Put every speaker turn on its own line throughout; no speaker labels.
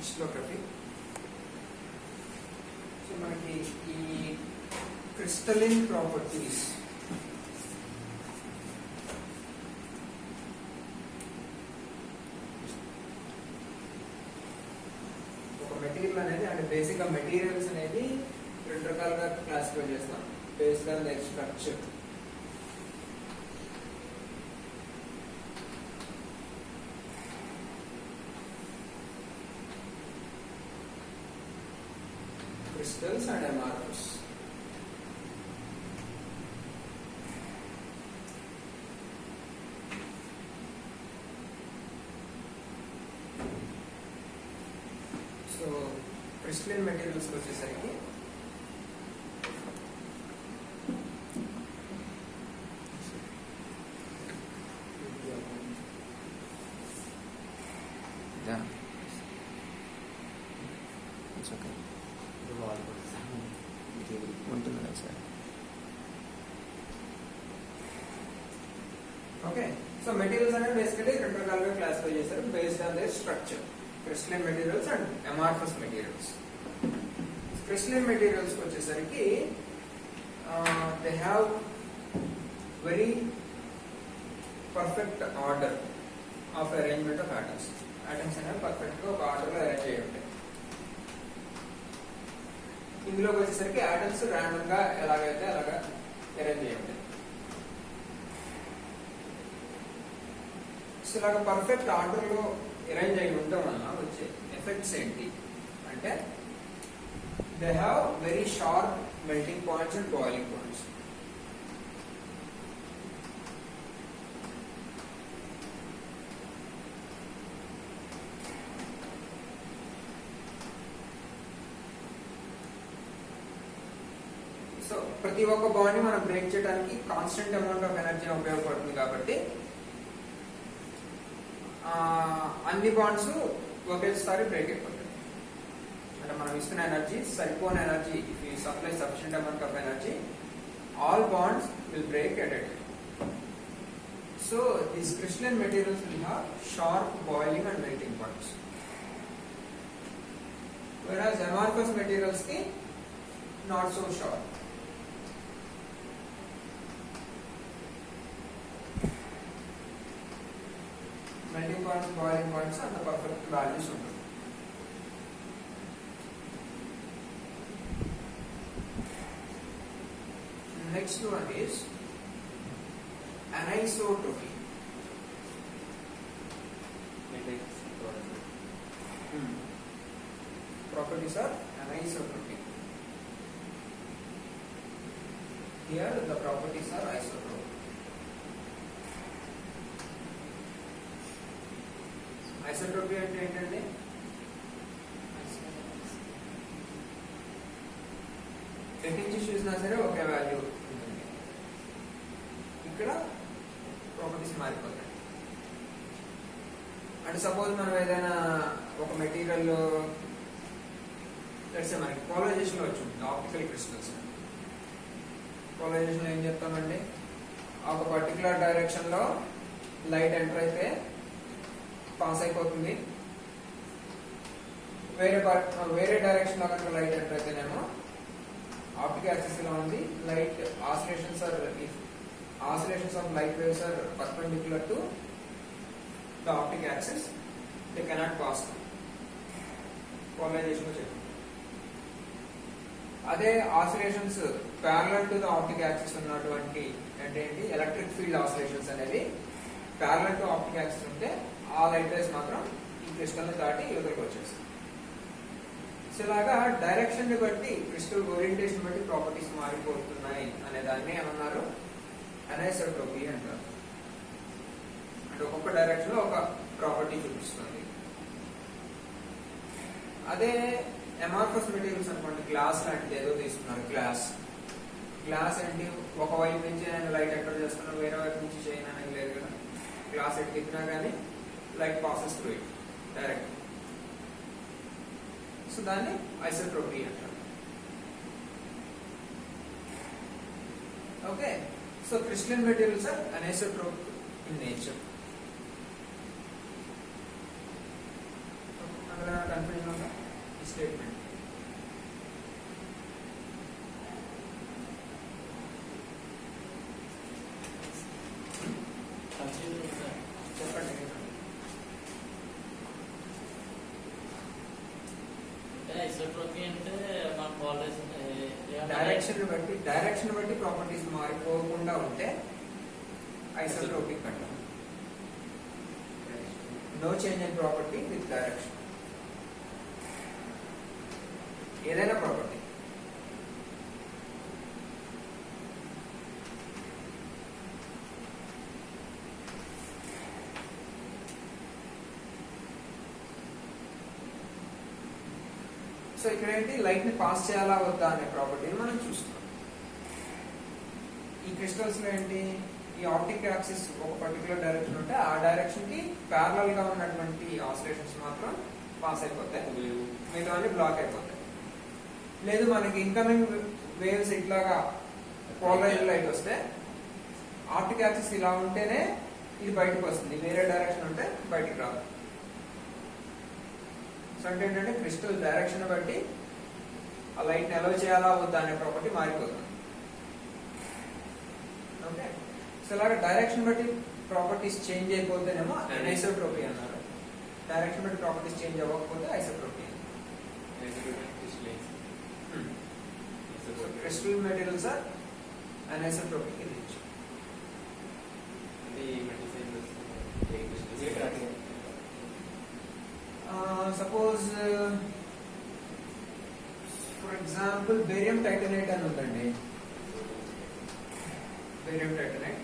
crystallography. So మనకి ఈ crystalline properties ఒక మెటీరియల్ అనేది అంటే బేసిక్ గా మెటీరియల్స్ అనేది రెండు రకాలుగా క్లాసిఫై చేస్తాం based on the structure. Crystals and amorphous. So crystalline materials వచ్చేసరికి Okay, so materials are basically రెండు రకాలుగా క్లాసిఫై చేశారు based on their structure. Crystalline materials and amorphous materials. Crystalline materials వచ్చేసరికి they have very perfect order of arrangement of atoms. Atoms అనేవి perfect గా ఒక order లో arrange అయి ఉంటాయి. ఇందులోకి వచ్చేసరికి ఆటమ్స్ ర్యాండమ్ గా ఎలాగైతే అలాగా అరేంజ్ అయి ఉంటాయి. సో ఇలాగ పర్ఫెక్ట్ ఆర్డర్ లో అరేంజ్ అయి ఉండటం వల్ల వచ్చే ఎఫెక్ట్స్ ఏంటి అంటే they have very sharp melting points and boiling points. So ప్రతి ఒక్క బాండ్ ని మనం బ్రేక్ చేయడానికి కాన్స్టెంట్ అమౌంట్ ఆఫ్ ఎనర్జీ ఉపయోగపడుతుంది కాబట్టి అన్ని బాండ్స్ ఒకేసారి బ్రేక్ అయిపోతాయి. అంటే మనం ఇస్తున్న ఎనర్జీ సరిపోని energy, if you supply sufficient amount of energy all bonds will break at at. So these crystalline materials will have sharp boiling and melting points. whereas amorphous materials ki not so sharp. Melting points, boiling points and the perfect values ఉంటుంది. Next one is anisotropy. Properties are anisotropy. Here the properties are isotropic. ఐసోట్రోపీ అంటే ఏంటంటే ఎటు నుంచి చూసినా సరే ఒకే value ఉంటుంది. ఇక్కడ properties మారిపోతాయి. అంటే సపోజ్ మనం ఏదైనా ఒక మెటీరియల్ తెలిసే మనకి పోలరైజేషన్ వచ్చి ఉంటుంది. ఆప్టికల్ క్రిస్టల్స్ పోలరైజేషన్ ఏం చెప్తామండి, ఒక పర్టికులర్ డైరెక్షన్ లో లైట్ ఎంటర్ అయితే పాస్ అయిపోతుంది. వేరే డైరెక్షన్ లో కనుక లైట్ ఎంటర్ అయితేనేమో ఆప్టిక్ యాక్సిస్ లో ఉంది. Light oscillations of light waves are perpendicular to the optic axis, they cannot pass. Polarisation చెప్పండి. అదే oscillations parallel to the optic axis ఉన్నటువంటి అంటే ఏంటి, ఎలక్ట్రిక్ ఫీల్డ్ ఆసిలేషన్స్ అనేవి ప్యారలల్ టు ఆప్టిక్ యాక్సిస్ ఉంటే ఆ లైట్ రేస్ మాత్రం ఈ క్రిస్టల్ ని దాటి యువతలకు వచ్చేస్తుంది. సో ఇలాగా డైరెక్షన్ ని బట్టి క్రిస్టల్ ఓరియంటేషన్ బట్టి ప్రాపర్టీస్ మారిపోతున్నాయి అనే దాన్ని ఏమన్నారు, అనిసోట్రోపీ అంటారు. అంటే ఒక్కొక్క డైరెక్షన్ లో ఒక ప్రాపర్టీ చూపిస్తుంది. అదే అమార్ఫస్ మెటీరియల్స్ అనుకోండి, గ్లాస్ లాంటిది ఏదో తీసుకున్నారు. గ్లాస్ ఏంటి, ఒక వైపు నుంచి నేను లైట్ ఎంటర్ చేస్తున్నాను, వేరే వైపు నుంచి చేయను అనేది లేదు కదా. గ్లాస్ ఎట్ తిప్పినా కానీ light passes through it direct. So దాన్ని ఐసోట్రోపీ అంటారు. Okay, so crystalline materials are anisotropic in nature. అందులో కన్ఫ్యూజన్ ఉందా? స్టేట్మెంట్. చెప్పండి.
ఐసోట్రోపీ అంటే మన కాలేజ్
డైరెక్షన్ బట్టి ప్రాపర్టీస్ మారిపోకుండా ఉంటే ఐసోట్రోపిక్ అంటాం. No change in property with direction. ఏదైనా ప్రాపర్టీ సో ఇక్కడ ఏంటి లైట్ ని పాస్ చేయాలా వద్దా అనే ప్రాపర్టీని మనం చూస్తున్నాం. ఈ క్రిస్టల్స్ లో ఏంటి ఈ ఆప్టిక్ యాక్సిస్ ఒక పర్టికులర్ డైరెక్షన్ ఉంటే ఆ డైరెక్షన్ కి ప్యారలల్ గా ఉన్నటువంటి ఆసిలేషన్స్ మాత్రం పాస్ అయిపోతాయి, మిగతా అన్ని బ్లాక్ అయిపోతాయి. లేదు మనకి ఇన్కమింగ్ వేవ్స్ ఇట్లాగా పోలరైజ్ లైట్ వస్తే ఆప్టిక్ యాక్సిస్ ఇలా ఉంటేనే ఇది బయటకు వస్తుంది, వేరే డైరెక్షన్ ఉంటే బయటికి రాదు. సో అంటే ఏంటంటే క్రిస్టల్ డైరెక్షన్ బట్టి ఆ లైట్ ని అలౌ చేయాలా వద్దా అనే ప్రాపర్టీ మారిపోతుంది. ఓకే, సో అలాగే డైరెక్షన్ బట్టి ప్రాపర్టీస్ చేంజ్ అయిపోతేనేమో ఐసోట్రోపీ అన్నారు. డైరెక్షన్ బట్టి ప్రాపర్టీస్ చేంజ్ అవ్వకపోతే isotropy. Crystal materials are anisotropic in nature. Suppose for example barium titanate అని ఉందండి. బేరియం టైటనేట్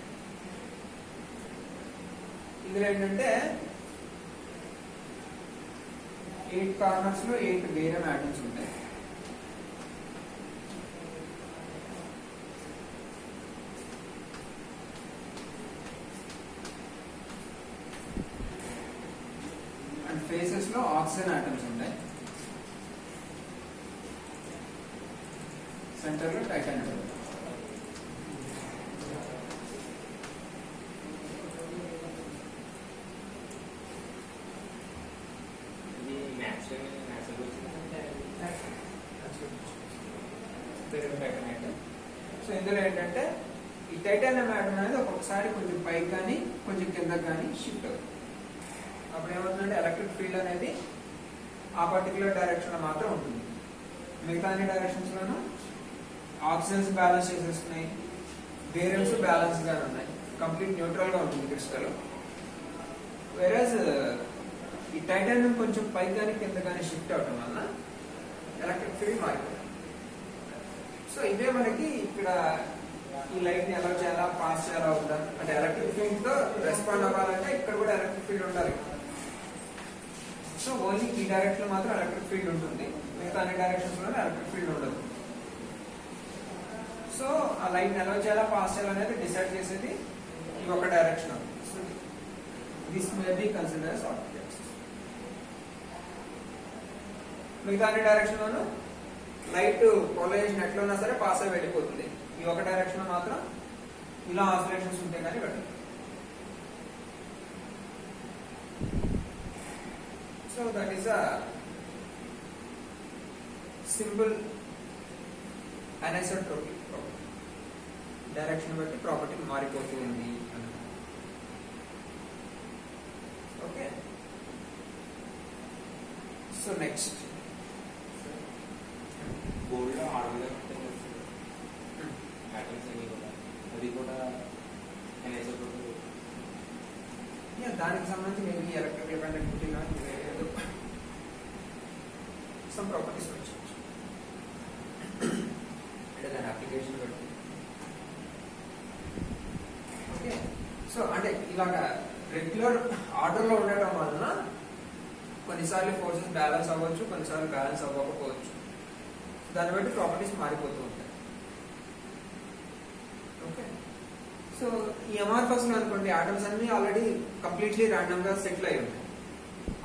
ఇందులో ఏంటంటే 8 కార్నర్స్ లో 8 బేరియం ఆటమ్స్ ఉంటాయి. అండ్ ఫేసెస్ లో ఆక్సిజన్ ఆటమ్స్ ఉంటాయి. సెంటర్ లో టైటానియం ఉంటుంది. సో ఇందులో ఏంటంటే ఈ టైటానియం ఆటం అనేది ఒక్కొక్కసారి కొంచెం పైకి కానీ కొంచెం కిందకి కానీ షిఫ్ట్ అవుతుంది. అప్పుడు ఏమవుతుందంటే ఎలక్ట్రిక్ ఫీల్డ్ అనేది ఆ పర్టికులర్ డైరెక్షన్ లో మాత్రం ఉంటుంది, మిగతా అన్ని డైరెక్షన్స్ లోనూ ఆక్సిజన్స్ బ్యాలెన్స్ చేసేస్తున్నాయి, బేరియమ్స్ బ్యాలెన్స్ గానే ఉన్నాయి, కంప్లీట్ న్యూట్రల్ గా ఉంటుంది క్రిస్టల్. వేరేజ్ ఈ టైటానియం కొంచెం పైకి కానీ కింద కానీ షిఫ్ట్ అవడం వల్ల ఎలక్ట్రిక్ ఫీల్డ్ మారిపోతుంది. సో ఇవే మనకి ఇక్కడ ఈ లైట్ ని ఎలా చేయాలా, పాస్ చేయాలా ఉందా అంటే ఎలక్ట్రిక్ ఫీల్డ్ తో రెస్పాండ్ అవ్వాలంటే ఇక్కడ కూడా ఎలక్ట్రిక్ ఫీల్డ్ ఉండాలి. సో ఓన్లీ ఈ డైరెక్షన్ లో మాత్రం ఎలక్ట్రిక్ ఫీల్డ్ ఉంటుంది, మిగతా అన్ని డైరెక్షన్స్ లో ఎలక్ట్రిక్ ఫీల్డ్ ఉండదు. సో ఆ లైట్ ని ఎలా చేయాలా, పాస్ చేయాలా అనేది డిసైడ్ చేసేది ఈ ఒక direction. So this may be considers optic axis. మిగతా అన్ని డైరెక్షన్ లోనూ లైట్ పోలరైజేషన్ ఎట్లా ఉన్నా సరే పాస్ అయి వెళ్ళిపోతుంది. ఈ ఒక డైరెక్షన్ లో మాత్రం ఇలా ఆసిలేషన్స్ ఉంటే కానీ వెళ్ళదు. So that is a simple anisotropic property. Direction బట్టి ప్రాపర్టీ మారిపోతూ ఉంది. Okay, so next
gold order patterns అన్ని కూడా అది కూడా
దానికి సంబంధించి మేబీ ఎలక్ట్రికల్ కండక్టివిటీ ఏదో సమ్ ప్రాపర్టీస్ వచ్చి అంటే దాని అప్లికేషన్ బట్టి. ఓకే, సో అంటే ఇలాగా రెగ్యులర్ ఆర్డర్ లో ఉండటం వలన కొన్నిసార్లు ఫోర్సెస్ బ్యాలెన్స్ అవ్వచ్చు, కొన్నిసార్లు బ్యాలెన్స్ అవ్వకపోవచ్చు. దాన్ని బట్టి ప్రాపర్టీస్ మారిపోతూ ఉంటాయి. ఓకే, సో ఈ అమార్ఫస్ లో అనుకోండి ఆటమ్స్ అన్ని ఆల్రెడీ కంప్లీట్లీ ర్యాండమ్ గా సెటిల్ అయి ఉంటాయి,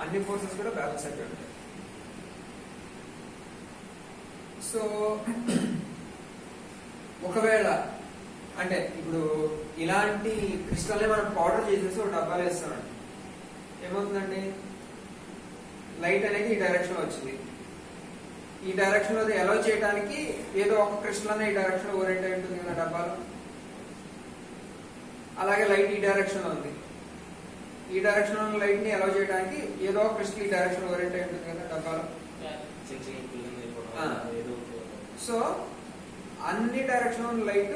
అన్ని ఫోర్సెస్ కూడా బ్యాలెన్స్ అయిపోయి ఉంటాయి. సో ఒకవేళ అంటే ఇప్పుడు ఇలాంటి క్రిస్టల్ ని మనం పౌడర్ చేసేసి ఒక డబ్బాలు వేస్తామండి, ఏమవుతుందండి లైట్ అనేది ఈ డైరెక్షన్ లో వచ్చింది, ఈ డైరెక్షన్ లో అలౌ చేయడానికి ఏదో ఒక క్రిస్టల్ అనే ఈ డైరెక్షన్ లో ఓరియంట్ అయి ఉంటుంది కదా డబ్బాలో. అలాగే లైట్ ఈ డైరెక్షన్ లో ఉంది, ఈ డైరెక్షన్ లో లైట్ ని అలౌ చేయడానికి ఏదో ఒక క్రిస్టల్ ఈ డైరెక్షన్ లో ఓరియంట్ అయి ఉంటుంది కదా డబ్బాలో. సో అన్ని డైరెక్షన్ లో లైట్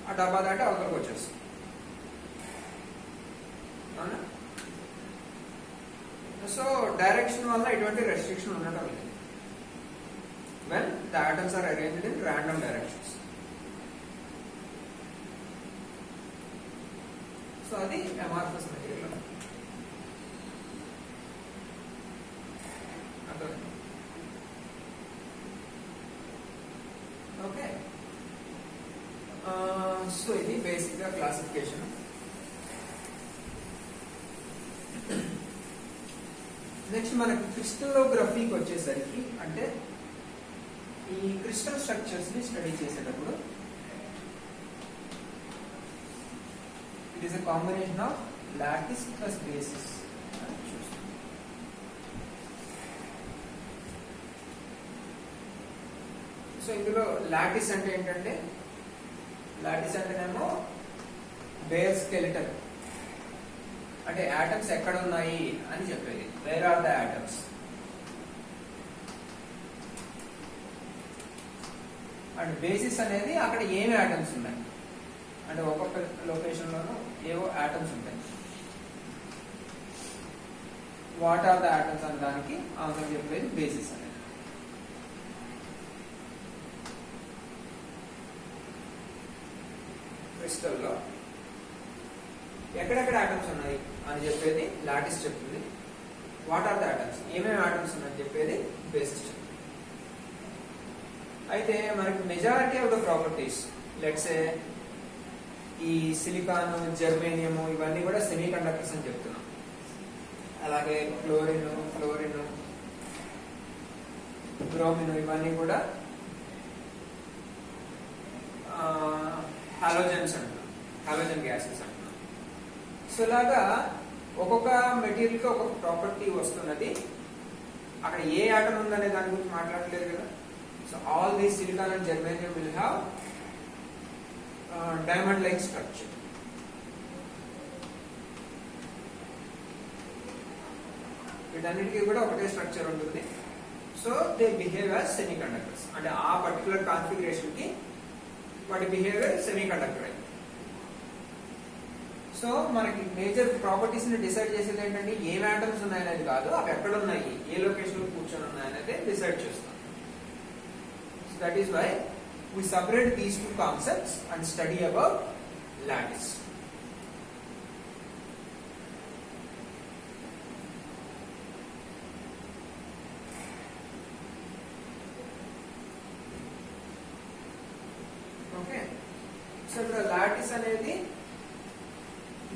ఆ డబ్బా దాటి అవతలకు వచ్చేస్తుంది. అవునా? సో డైరెక్షన్ వల్ల ఎటువంటి రెస్ట్రిక్షన్ ఉండటం లేదు when the atoms are arranged in random directions. So అది amorphous material. అర్థమైంది? ఓకే. సో ఇది బేసిక్ గా క్లాసిఫికేషన్. నెక్స్ట్ మనకి క్రిస్టలోగ్రఫీకి వచ్చేసరికి, అంటే ఈ క్రిస్టల్ స్ట్రక్చర్స్ ని స్టడీ చేసేటప్పుడు it is a combination of lattice plus basis. So ఇందులో లాటిస్ అంటే ఏంటంటే, లాటిస్ అంటేనేమో బేర్ స్కెలిటన్, అంటే ఆటమ్స్ ఎక్కడ ఉన్నాయి అని చెప్పేది. Where are the atoms. And basis అనేది అక్కడ ఏమి ఆటమ్స్ ఉన్నాయి, అంటే ఒక్కొక్క లొకేషన్ లోనూ ఏవో ఆటమ్స్ ఉంటాయి. వాట్ ఆర్ ద ఆటమ్స్ అనే దానికి ఆన్సర్ చెప్పేది బేసిస్ అనేది. క్రిస్టల్ లో ఎక్కడెక్కడ ఆటమ్స్ ఉన్నాయి అని చెప్పేది లాటిస్ చెప్తుంది. వాట్ ఆర్ ద ఆటమ్స్, ఏమేమి ఆటమ్స్ ఉన్నాయని చెప్పేది బేసిస్ చెప్తుంది. అయితే మనకి majority of the properties, let's a ఈ సిలికాన్, జర్మేనియం ఇవన్నీ కూడా సెమీ కండక్టర్స్ అని చెప్తున్నాం. అలాగే ఫ్లోరిన్, బ్రోమిన్ ఇవన్నీ కూడా హాలోజన్స్ అంటున్నాం, హాలోజన్ గ్యాసెస్ అంటున్నాం. సో ఇలాగా ఒక్కొక్క మెటీరియల్ కి ఒక్కొక్క ప్రాపర్టీ వస్తున్నది. అక్కడ ఏ ఆటం ఉందనే దాని గురించి మాట్లాడలేదు కదా. So all these silicon and germanium will have diamond-like structure. వీటన్నిటికీ కూడా ఒకటే స్ట్రక్చర్ ఉంటుంది. So they behave as semi conductors, అంటే ఆ పర్టికులర్ కాన్ఫిగరేషన్ కి వాటి బిహేవియర్ సెమీ కండక్టర్ అయింది. సో మనకి మేజర్ ప్రాపర్టీస్ ని డిసైడ్ చేసేది ఏంటంటే ఏం ఆటమ్స్ ఉన్నాయనేది కాదు, అవి ఎక్కడ ఉన్నాయి, ఏ లొకేషన్ లో కూర్చొని ఉన్నాయనేది డిసైడ్ చేస్తాం. So that is why we separate these two concepts and study about lattice. Okay. So the lattice అనేది,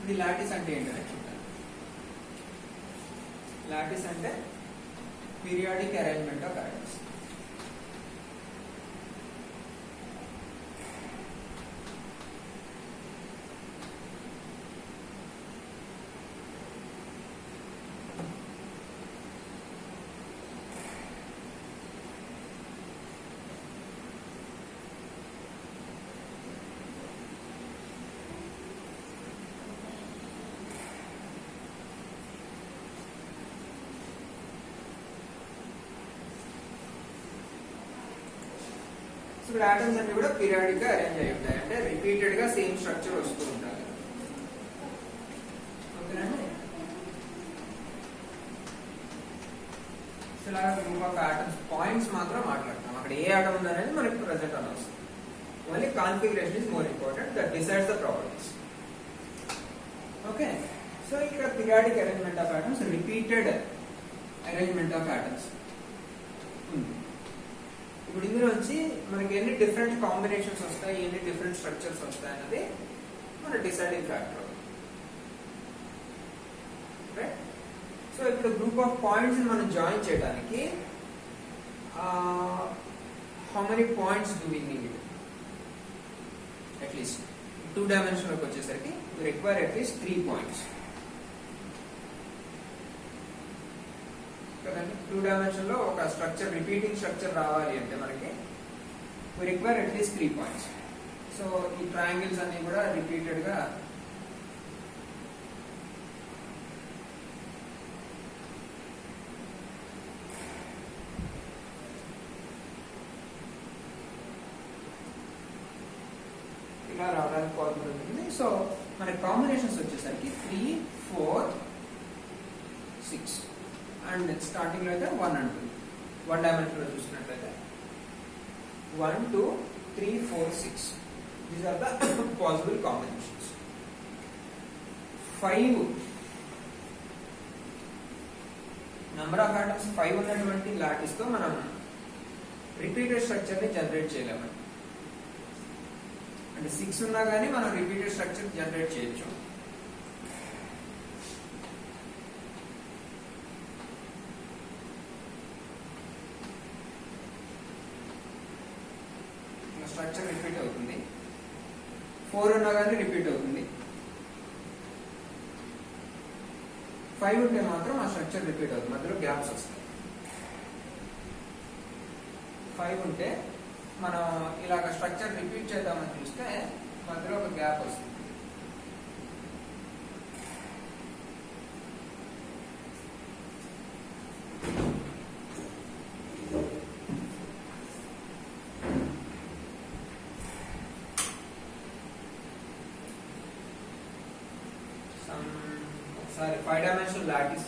ఇది లాటిస్ అంటే ఏంటనే చూద్దాం. లాటిస్ అంటే పీరియాడిక్ అరేంజ్మెంట్ ఆఫ్ ఆటమ్స్. ఇప్పుడు ఆటమ్స్ అన్ని కూడా పీరియాడిక్ గా అరేంజ్ అయి ఉంటాయి, అంటే రిపీటెడ్ గా సేమ్ స్ట్రక్చర్ వస్తూ ఉంటాయి. ఓకేనండి. ఇలా గ్రూప్ ఆఫ్ ఆటమ్స్ పాయింట్స్ మాత్రం మాట్లాడతాం. అక్కడ ఏ ఆటం ఉందనేది మనకి ప్రెసెంట్ అనవసరం. Only configuration is more important, that decides the properties. Okay. So ఇక్కడ periodic arrangement of atoms, repeated arrangement of atoms ఉంది. ఇప్పుడు ఇందులోంచి మనకి ఎన్ని డిఫరెంట్ కాంబినేషన్స్ వస్తాయి, ఎన్ని డిఫరెంట్ స్ట్రక్చర్స్ వస్తాయి అన్నది మన డిసైడింగ్ ఫ్యాక్టర్. రైట్. సో ఇప్పుడు గ్రూప్ ఆఫ్ పాయింట్స్ మనం జాయిన్ చేయడానికి how many points do we need? At least 2 dimension లోకి వచ్చేసరికి we require at least 3 points. కదా. చూడండి 2 డైమెన్షన్ లో ఒక స్ట్రక్చర్ రిపీటింగ్ స్ట్రక్చర్ రావాలి అంటే మనకి we require at least 3 points. So ఈ ట్రయాంగిల్స్ అన్ని కూడా రిపీటెడ్ గా ఇలా రావడానికి పాసిబుల్ ఉంటుంది. సో మన కాంబినేషన్స్ వచ్చేసరికి 3, 4, 6 అండ్ స్టార్టింగ్ లో అయితే 1 అండ్ 2 1 డైమెన్షన్ లో చూసినట్లయితే 1, 2, 3, 4, 6 these are the possible combinations. 5 number of atoms 5 ఉన్నటువంటి లాటిస్ తో మనం రిపీటెడ్ స్ట్రక్చర్ ని జనరేట్ చేయలేము. అంటే 6 ఉన్నా కానీ మనం రిపీటెడ్ స్ట్రక్చర్ జనరేట్ చేయొచ్చు. స్ట్రక్చర్ రిపీట్ అవుతుంది. 4 ఉన్నా కానీ రిపీట్ అవుతుంది. 5 ఉంటే మాత్రం ఆ స్ట్రక్చర్ రిపీట్ అవుతుంది, మధ్యలో గ్యాప్స్ వస్తాయి. 5 ఉంటే మనం ఇలాగ స్ట్రక్చర్ రిపీట్ చేద్దామని చూస్తే మధ్యలో ఒక గ్యాప్ వస్తుంది. ఒకసారి 5 డైమెన్షనల్ లాటిస్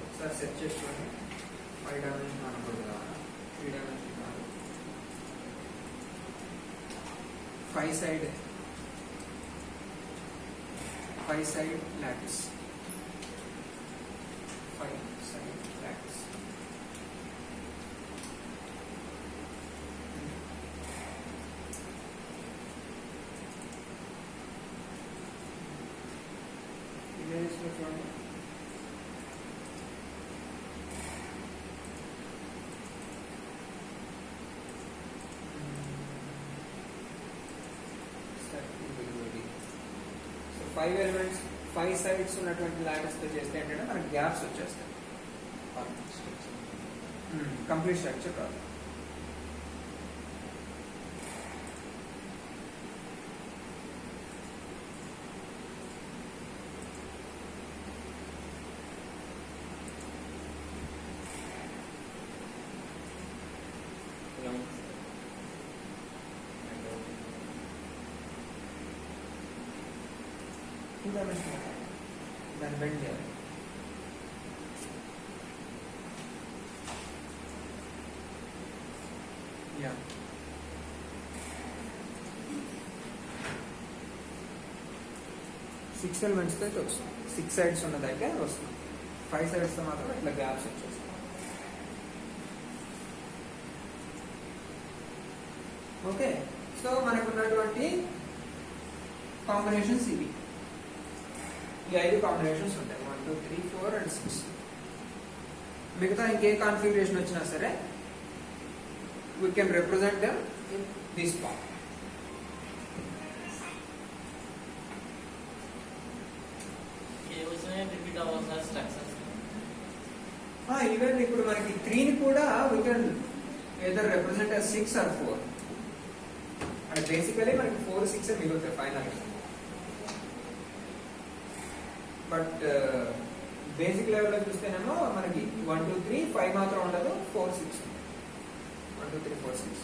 ఒకసారి సెట్ చేసుకోండి. 5 డైమెన్షన్ అనకూడదు, 3 dimension 5 side lattice. 5 side lattice. Images లో చూడండి. సో 5 ఎలిమెంట్స్ 5 సైడ్స్ ఉన్నటువంటి లాటిస్ తో చేస్తే ఏంటంటే మనకి గ్యాప్స్ వచ్చేస్తాయి. కంప్లీట్ స్ట్రక్చర్ కాదు. దాన్ని బెండ్ చేయాలి. యా 6 ఎలిమెంట్స్ తో వస్తుంది. 6 సైడ్స్ ఉన్నదైతే వస్తుంది. 5 సైడ్స్ తో మాత్రం ఇట్లా గ్యాప్స్ వచ్చేస్తాయి. ఓకే, సో మనకు ఉన్నటువంటి కాంబినేషన్స్ ఇవి. ఈ 5 కాంబినేషన్స్ ఉంటాయి. 1, 2, 3, 4 and 6. మిగతా ఇంకే కాన్ఫిగరేషన్ వచ్చినా సరే we can represent them in this form.
Repeat అవ్వాల్సిన స్ట్రక్చర్స్
ఈవెన్ ఇప్పుడు మనకి 3 ని కూడా we can either represent as 6 or 4. అంటే బేసికలీ మనకి 4, 6 మిగులుతాయి ఫైనల్. బట్ బేసిక్ లెవెల్లో చూస్తేనేమో మనకి 1, 2, 3, 5 మాత్రం ఉండదు, 4, 6. 1, 2, 3, 4, 6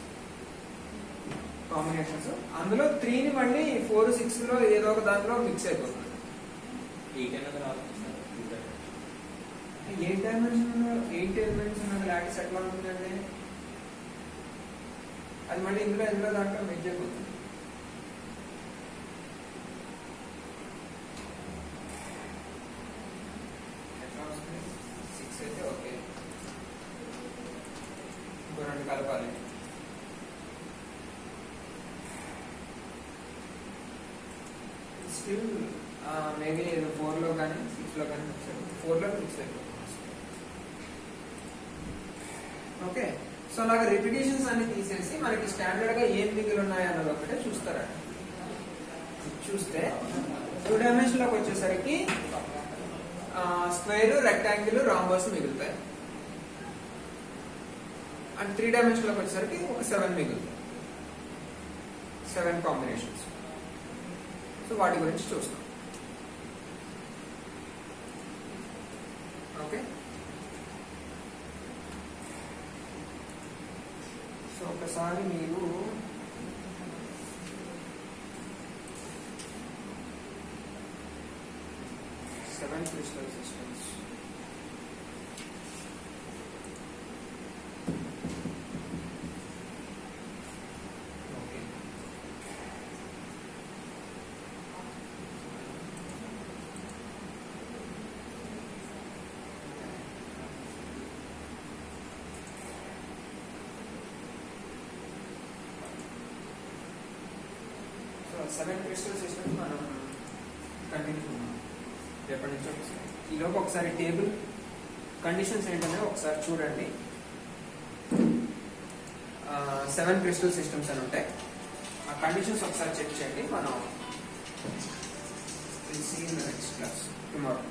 కాంబినేషన్స్. అందులో 3 ని మళ్ళీ 4, 6 లో ఏదో ఒక దాంట్లో మిక్స్ అయిపోతుంది. 8 డైమెన్షన్ 8 ఎలిమెంట్స్ ఉన్న లాటిస్ ఎట్లా ఉంటుందండి? అది మళ్ళీ ఇందులో దాంట్లో మిక్స్ అయిపోతుంది. ఎట్లా వస్తుంది? 6 అయితే ఓకే, ఇంకో 2 కలపాలి. స్టిల్ మేబీ 4 లో కానీ 6 లో కానీ మిక్స్ అయిపోతుంది. 4 లో మిక్స్ అయిపోతుంది. ఓకే, సో అలాగే రిపిటేషన్స్ అన్ని తీసేసి మనకి స్టాండర్డ్ గా ఏం మిగిలి ఉన్నాయి అన్నది ఒకటే చూస్తారండి. చూస్తే 2 డైమెన్షన్ లోకి వచ్చేసరికి స్క్వేర్, రెక్టాంగిల్, రాంబస్ మిగులుతాయి. అండ్ 3 డైమెన్షన్లోకి వచ్చేసరికి ఒక 7 మిగులుతాయి. 7 కాంబినేషన్స్. సో వాటి గురించి చూస్తాం. ఓకే, సో ఒకసారి మీరు seven crystal systems okay, so 7 crystal systems మనం కంటిన్యూ చేద్దాం. రేపటి నుంచి ఒకసారి ఈలోపు ఒకసారి టేబుల్ కండిషన్స్ ఏంటనే ఒకసారి చూడండి. 7 క్రిస్టల్ సిస్టమ్స్ అని ఉంటాయి. ఆ కండిషన్స్ ఒకసారి చెక్ చేయండి. మనం నెక్స్ట్ క్లాస్ టుమారో.